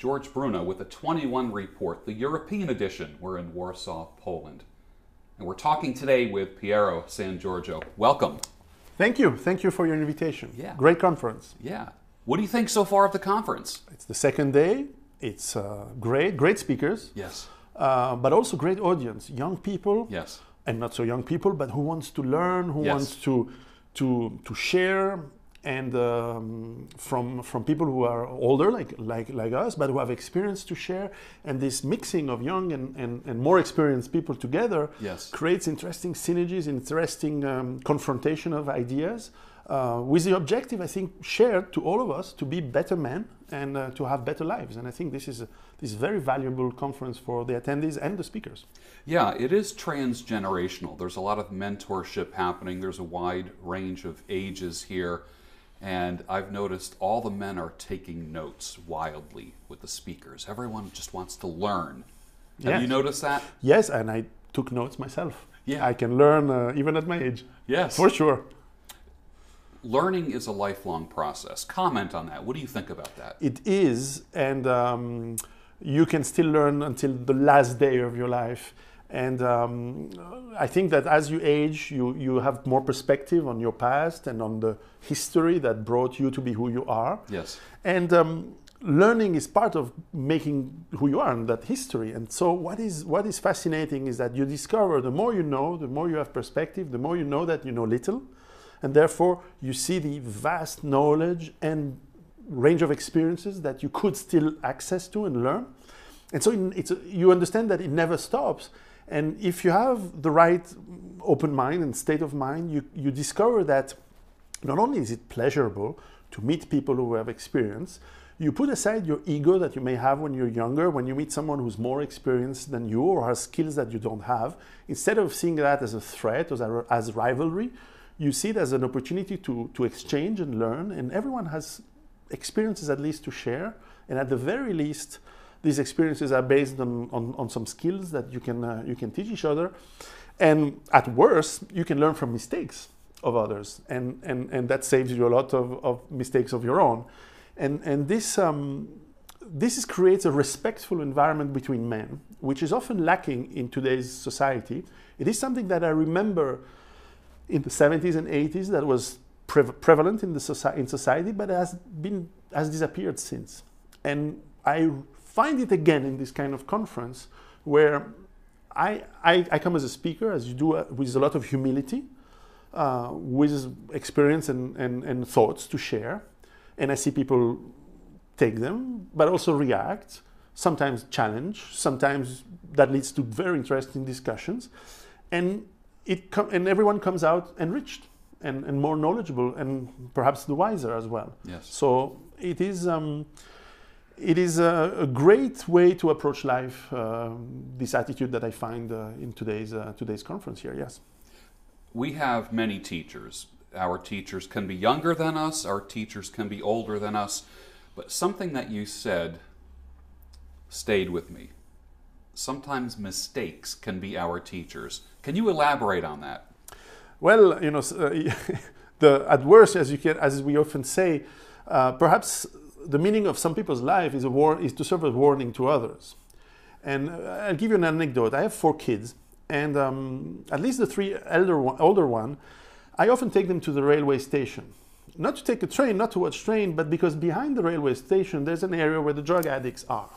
George Bruno with the 21 report, the European edition. We're in Warsaw, Poland. And we're talking today with Piero San Giorgio. Welcome. Thank you. Thank you for your invitation. Yeah. Great conference. Yeah. What do you think so far of the conference? It's the second day. It's great speakers. Yes. But also great audience. Young people. Yes. And not so young people, but who wants to learn, who wants to share, and from people who are older, like us, but who have experience to share. And this mixing of young and more experienced people together creates interesting synergies, interesting confrontation of ideas, with the objective, I think, shared to all of us to be better men and to have better lives. And I think this is a very valuable conference for the attendees and the speakers. Yeah, it is transgenerational. There's a lot of mentorship happening. There's a wide range of ages here. And I've noticed all the men are taking notes wildly with the speakers. Everyone just wants to learn. Have you noticed that? Yes, and I took notes myself. Yeah. I can learn even at my age. Yes. For sure. Learning is a lifelong process. Comment on that. What do you think about that? It is, and you can still learn until the last day of your life. And I think that as you age, you have more perspective on your past and on the history that brought you to be who you are. Yes. And learning is part of making who you are in that history. And so what is fascinating is that you discover the more you know, the more you have perspective, the more you know that you know little. And therefore, you see the vast knowledge and range of experiences that you could still access to and learn. And so you understand that it never stops. And if you have the right open mind and state of mind, you discover that not only is it pleasurable to meet people who have experience, you put aside your ego that you may have when you're younger, when you meet someone who's more experienced than you or has skills that you don't have. Instead of seeing that as a threat or as rivalry, you see it as an opportunity to exchange and learn. And everyone has experiences at least to share. And at the very least, these experiences are based on some skills that you can teach each other. And at worst, you can learn from mistakes of others. And that saves you a lot of mistakes of your own. And this creates a respectful environment between men, which is often lacking in today's society. It is something that I remember in the 70s and 80s that was prevalent in society, but has disappeared since. And I find it again in this kind of conference where I come as a speaker, as you do, with a lot of humility, with experience and thoughts to share. And I see people take them, but also react, sometimes challenge, sometimes that leads to very interesting discussions. And everyone comes out enriched and more knowledgeable and perhaps the wiser as well. Yes. So it is a great way to approach life, this attitude that I find in today's conference here, yes. We have many teachers. Our teachers can be younger than us, our teachers can be older than us, but something that you said stayed with me. Sometimes mistakes can be our teachers. Can you elaborate on that? Well, at worst, as we often say, perhaps the meaning of some people's life is to serve as a warning to others. And I'll give you an anecdote. I have 4 kids, and at least the 3 older one, I often take them to the railway station. Not to take a train, not to watch train, but because behind the railway station, there's an area where the drug addicts are.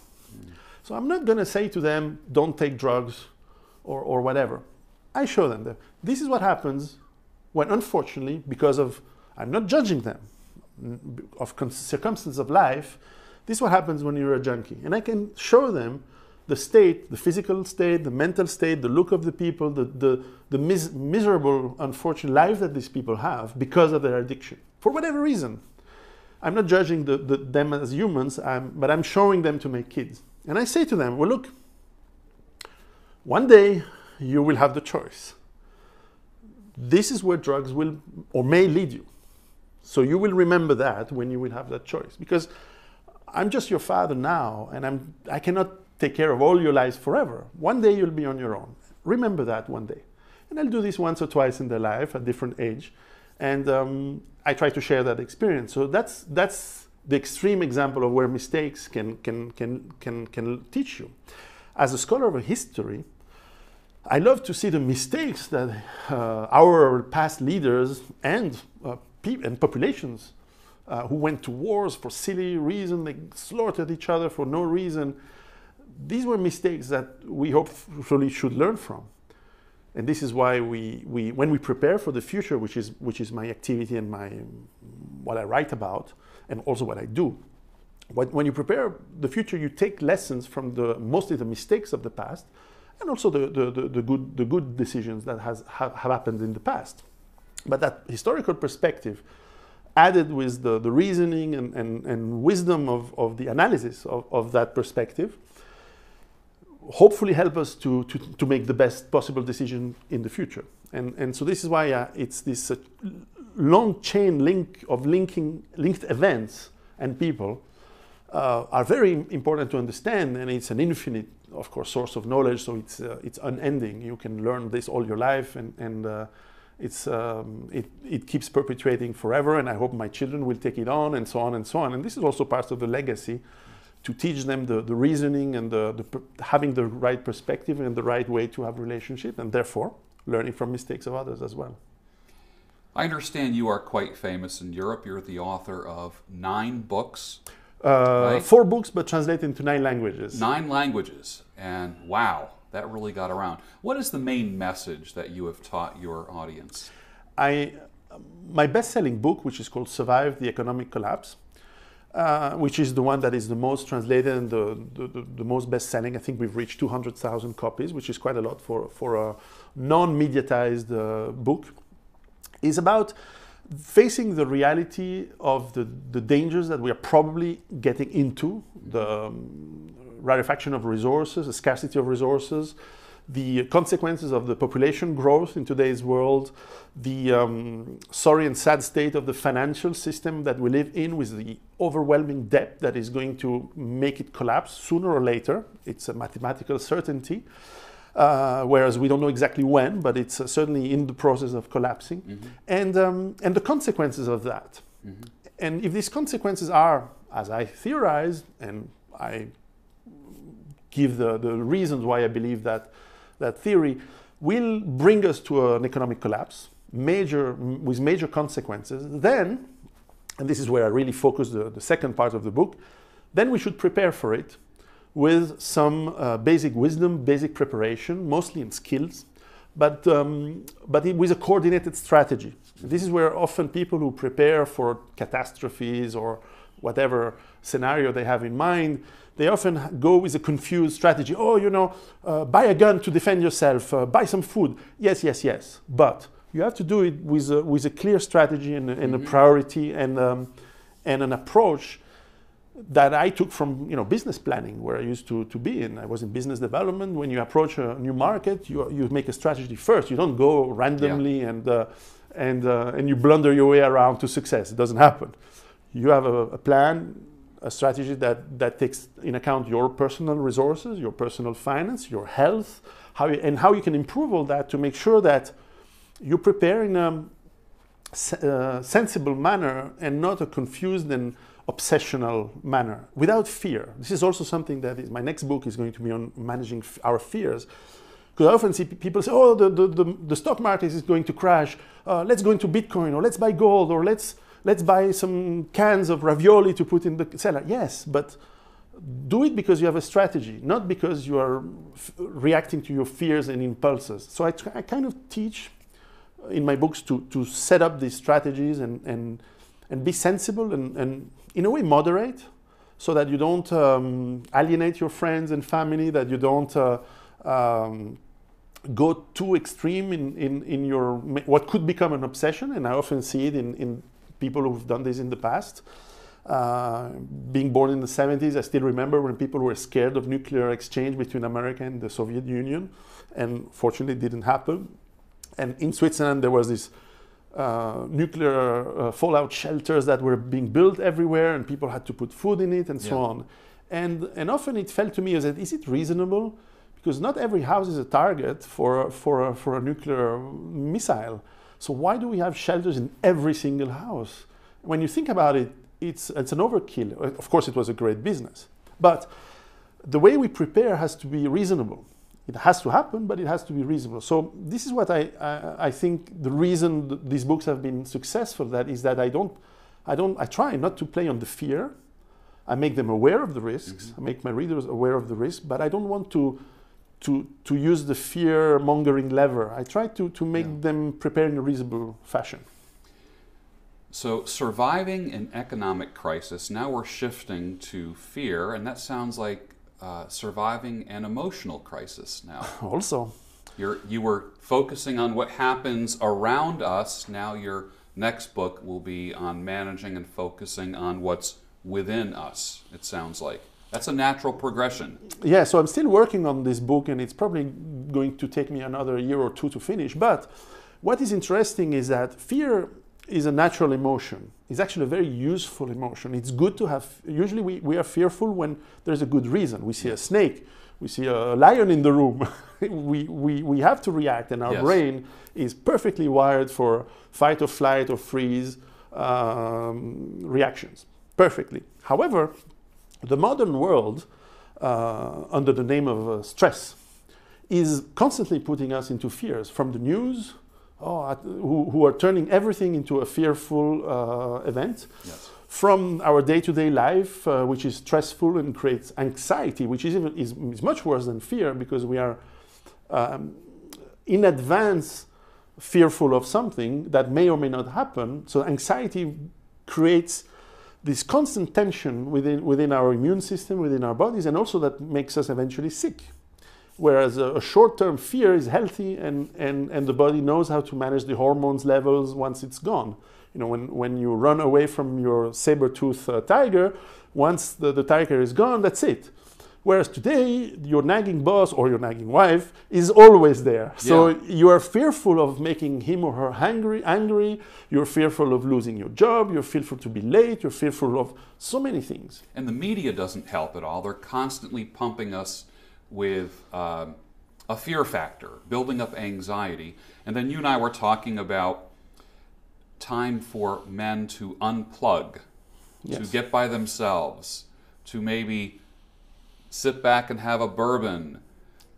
So I'm not going to say to them, don't take drugs or whatever. I show them that this is what happens when, unfortunately, because of, I'm not judging them, of circumstances of life, this is what happens when you're a junkie. And I can show them the state, the physical state, the mental state, the look of the people, the miserable, unfortunate life that these people have because of their addiction, for whatever reason. I'm not judging them as humans, but I'm showing them to my kids. And I say to them, well, look, one day you will have the choice. This is where drugs will or may lead you. So you will remember that when you will have that choice. Because I'm just your father now, and I cannot take care of all your lives forever. One day you'll be on your own. Remember that one day. And I'll do this once or twice in their life at different age. And I try to share that experience. So that's the extreme example of where mistakes can teach you. As a scholar of history, I love to see the mistakes that our past leaders and populations who went to wars for silly reason, they slaughtered each other for no reason. These were mistakes that we hopefully should learn from. And this is why when we prepare for the future, which is my activity and what I write about, and also what I do, when you prepare the future, you take lessons from mostly the mistakes of the past, and also the good decisions that have happened in the past. But that historical perspective, added with the reasoning and wisdom of the analysis of that perspective, hopefully help us to make the best possible decision in the future. And so this is why it's this long chain link of linked events and people are very important to understand, and it's an infinite, of course, source of knowledge, so it's unending. You can learn this all your life, and it keeps perpetuating forever, and I hope my children will take it on, and so on and so on. And this is also part of the legacy, to teach them the reasoning and having the right perspective and the right way to have relationship, and therefore learning from mistakes of others as well. I understand you are quite famous in Europe. You're the author of 9 books. 4 books, but translated into 9 languages. 9 languages, and wow, that really got around. What is the main message that you have taught your audience? My best-selling book, which is called Survive the Economic Collapse, which is the one that is the most translated and the most best-selling. I think we've reached 200,000 copies, which is quite a lot for a non-mediatized book. Is about facing the reality of the dangers that we are probably getting into, the rarefaction of resources, the scarcity of resources, the consequences of the population growth in today's world, the sorry and sad state of the financial system that we live in, with the overwhelming debt that is going to make it collapse sooner or later. It's a mathematical certainty, whereas we don't know exactly when, but it's certainly in the process of collapsing, and the consequences of that. And if these consequences are, as I theorize, and I give the reasons why I believe that theory will bring us to an economic collapse, with major consequences, then, and this is where I really focus the second part of the book, then we should prepare for it with some basic wisdom, basic preparation, mostly in skills, but with a coordinated strategy. This is where often people who prepare for catastrophes or whatever scenario they have in mind, they often go with a confused strategy. Oh, buy a gun to defend yourself, buy some food. Yes, yes, yes. But you have to do it with a clear strategy and a priority and an approach that I took from business planning, where I used to be in. I was in business development. When you approach a new market, you make a strategy first. You don't go randomly and you blunder your way around to success. It doesn't happen. You have a plan, a strategy that takes in account your personal resources, your personal finance, your health, how you can improve all that to make sure that you prepare in a sensible manner and not a confused and obsessional manner, without fear. This is also something that my next book is going to be on managing our fears. Because I often see people say, oh, the stock market is going to crash. Let's go into Bitcoin, or let's buy gold, or let's buy some cans of ravioli to put in the cellar. Yes, but do it because you have a strategy, not because you are reacting to your fears and impulses. So I kind of teach in my books to set up these strategies and be sensible and in a way moderate, so that you don't alienate your friends and family, that you don't go too extreme in your what could become an obsession. And I often see it in people who've done this in the past. Being born in the 70s, I still remember when people were scared of nuclear exchange between America and the Soviet Union, and fortunately it didn't happen. And in Switzerland there was this nuclear fallout shelters that were being built everywhere, and people had to put food in it and so on. And often it felt to me as that, is it reasonable? Because not every house is a target for a nuclear missile. So why do we have shelters in every single house? When you think about it, it's an overkill. Of course, it was a great business, but the way we prepare has to be reasonable. It has to happen, but it has to be reasonable. So this is what I think the reason these books have been successful. That is that I try not to play on the fear. I make them aware of the risks. I make my readers aware of the risk, but I don't want to use the fear-mongering lever. I try to make them prepare in a reasonable fashion. So surviving an economic crisis, now we're shifting to fear, and that sounds like surviving an emotional crisis now. Also. You were focusing on what happens around us. Now your next book will be on managing and focusing on what's within us, it sounds like. That's a natural progression. Yeah, so I'm still working on this book, and it's probably going to take me another year or two to finish. But what is interesting is that fear is a natural emotion. It's actually a very useful emotion. It's good to have. Usually we are fearful when there's a good reason. We see a snake, we see a lion in the room. we have to react, and our brain is perfectly wired for fight or flight or freeze reactions. Perfectly. However, the modern world, under the name of stress, is constantly putting us into fears from the news, who are turning everything into a fearful event, from our day-to-day life, which is stressful and creates anxiety, which is much worse than fear, because we are in advance fearful of something that may or may not happen. So anxiety creates this constant tension within our immune system, within our bodies, and also that makes us eventually sick. Whereas a short-term fear is healthy, and the body knows how to manage the hormones levels once it's gone. You know, when you run away from your saber-toothed tiger, once the tiger is gone, that's it. Whereas today, your nagging boss or your nagging wife is always there. So you are fearful of making him or her angry. You're fearful of losing your job. You're fearful to be late. You're fearful of so many things. And the media doesn't help at all. They're constantly pumping us with a fear factor, building up anxiety. And then you and I were talking about time for men to unplug, to get by themselves, to maybe sit back and have a bourbon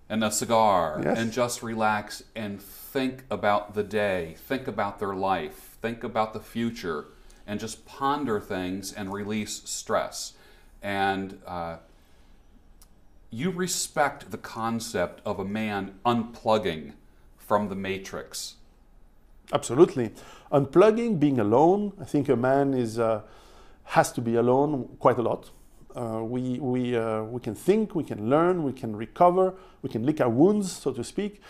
and a cigar and just relax and think about the day, think about their life, think about the future, and just ponder things and release stress. And you respect the concept of a man unplugging from the matrix. Absolutely. Unplugging, being alone. I think a man has to be alone quite a lot. We can think, we can learn, we can recover, we can lick our wounds, so to speak.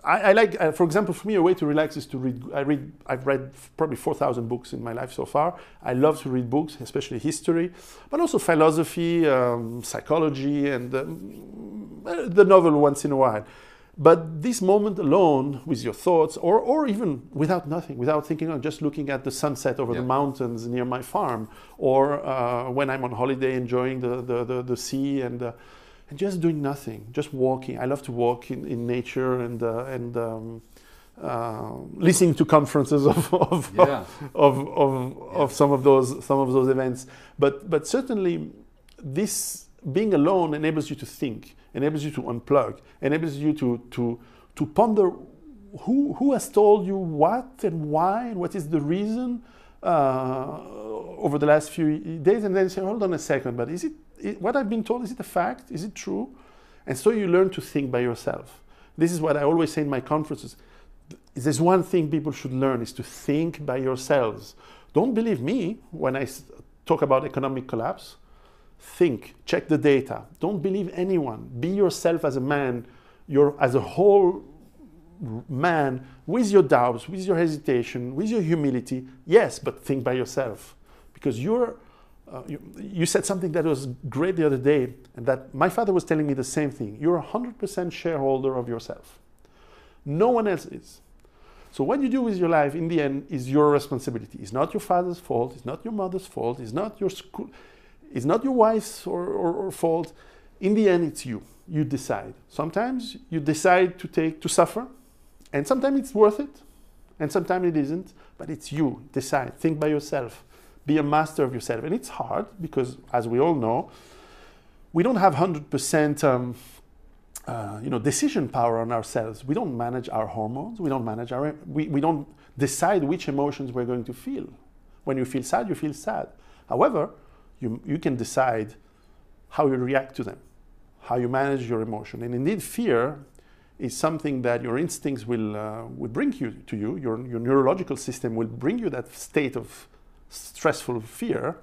I like, for example, for me, a way to relax is to read. I've read probably 4,000 books in my life so far. I love to read books, especially history, but also philosophy, psychology, and the novel once in a while. But this moment alone with your thoughts, or even without thinking, on just looking at the sunset over the mountains near my farm, or when I'm on holiday enjoying the sea and just doing nothing, just walking. I love to walk in nature and listening to conferences of some of those events. But certainly, this being alone enables you to think, enables you to unplug, enables you to ponder who has told you what and why and what is the reason over the last few days, and then say, hold on a second, but is it what I've been told, is it a fact? Is it true? And so you learn to think by yourself. This is what I always say in my conferences. There's one thing people should learn, is to think by yourselves. Don't believe me when I talk about economic collapse. Think, check the data. Don't believe anyone. Be yourself as a man, as a whole man, with your doubts, with your hesitation, with your humility. Yes, but think by yourself. Because you said something that was great the other day, and that my father was telling me the same thing. You're 100% shareholder of yourself. No one else is. So what you do with your life, in the end, is your responsibility. It's not your father's fault. It's not your mother's fault. It's not your school. It's not your wife's or fault. In the end, it's you. You decide. Sometimes you decide to suffer, and sometimes it's worth it. And sometimes it isn't, but it's you. Decide, think by yourself, be a master of yourself. And it's hard because, as we all know, we don't have 100% decision power on ourselves. We don't manage our hormones. We don't manage we don't decide which emotions we're going to feel. When you feel sad, you feel sad. However, you can decide how you react to them, how you manage your emotion. And indeed, fear is something that your instincts will bring to you. Your neurological system will bring you that state of stressful fear.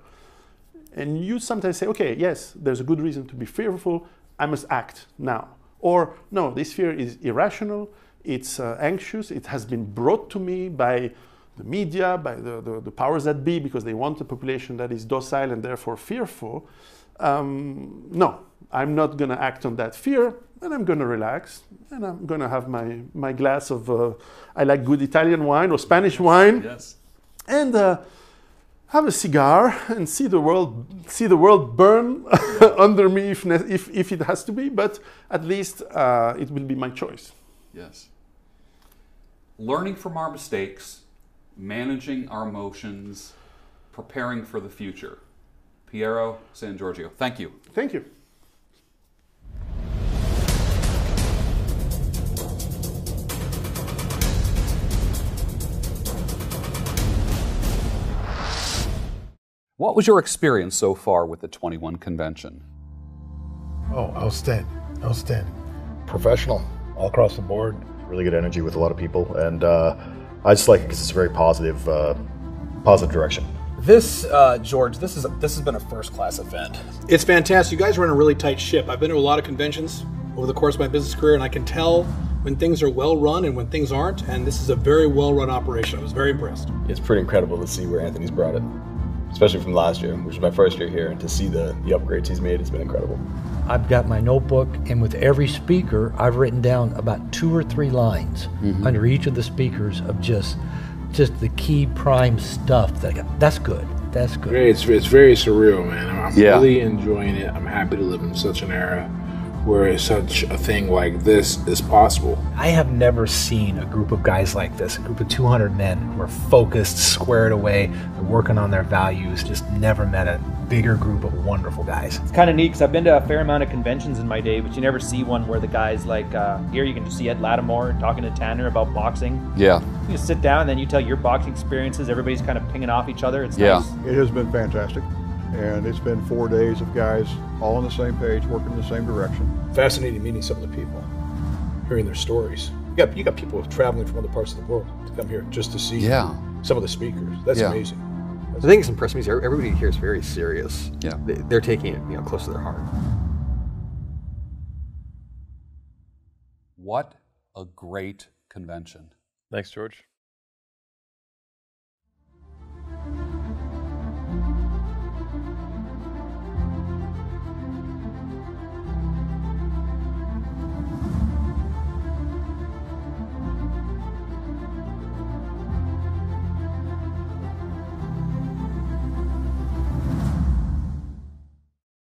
And you sometimes say, okay, yes, there's a good reason to be fearful. I must act now. Or, no, this fear is irrational. It's anxious. It has been brought to me by the media, by the powers that be, because they want a population that is docile and therefore fearful. No, I'm not going to act on that fear, and I'm going to relax, and I'm going to have my glass of, I like good Italian wine or Spanish wine, Yes. and have a cigar and see the world burn under me if it has to be, but at least it will be my choice. Yes. Learning from our mistakes, managing our emotions, preparing for the future. Piero San Giorgio, thank you. Thank you. What was your experience so far with the 21 convention? Oh, outstanding, outstanding. Professional, all across the board. Really good energy with a lot of people, and I just like it because it's a very positive direction. This, George, this has been a first-class event. It's fantastic. You guys run a really tight ship. I've been to a lot of conventions over the course of my business career, and I can tell when things are well run and when things aren't, and this is a very well-run operation. I was very impressed. It's pretty incredible to see where Anthony's brought it, especially from last year, which was my first year here, and to see the upgrades he's made has been incredible. I've got my notebook, and with every speaker, I've written down about 2 or 3 lines under each of the speakers of just the key prime stuff. That's good. That's good. It's very surreal, man. I'm really enjoying it. I'm happy to live in such an era where such a thing like this is possible. I have never seen a group of guys like this, a group of 200 men who are focused, squared away, they're working on their values. Just never met a bigger group of wonderful guys. It's kind of neat because I've been to a fair amount of conventions in my day, but you never see one where the guys like here you can just see Ed Lattimore talking to Tanner about boxing. Yeah. You just sit down and then you tell your boxing experiences. Everybody's kind of pinging off each other. It's Yeah. nice. It has been fantastic, and it's been 4 days of guys all on the same page, working in the same direction. Fascinating meeting some of the people, hearing their stories. You got people traveling from other parts of the world to come here just to see some of the speakers. That's amazing. The thing that's impressed me is everybody here is very serious. Yeah. They're taking it close to their heart. What a great convention. Thanks, George.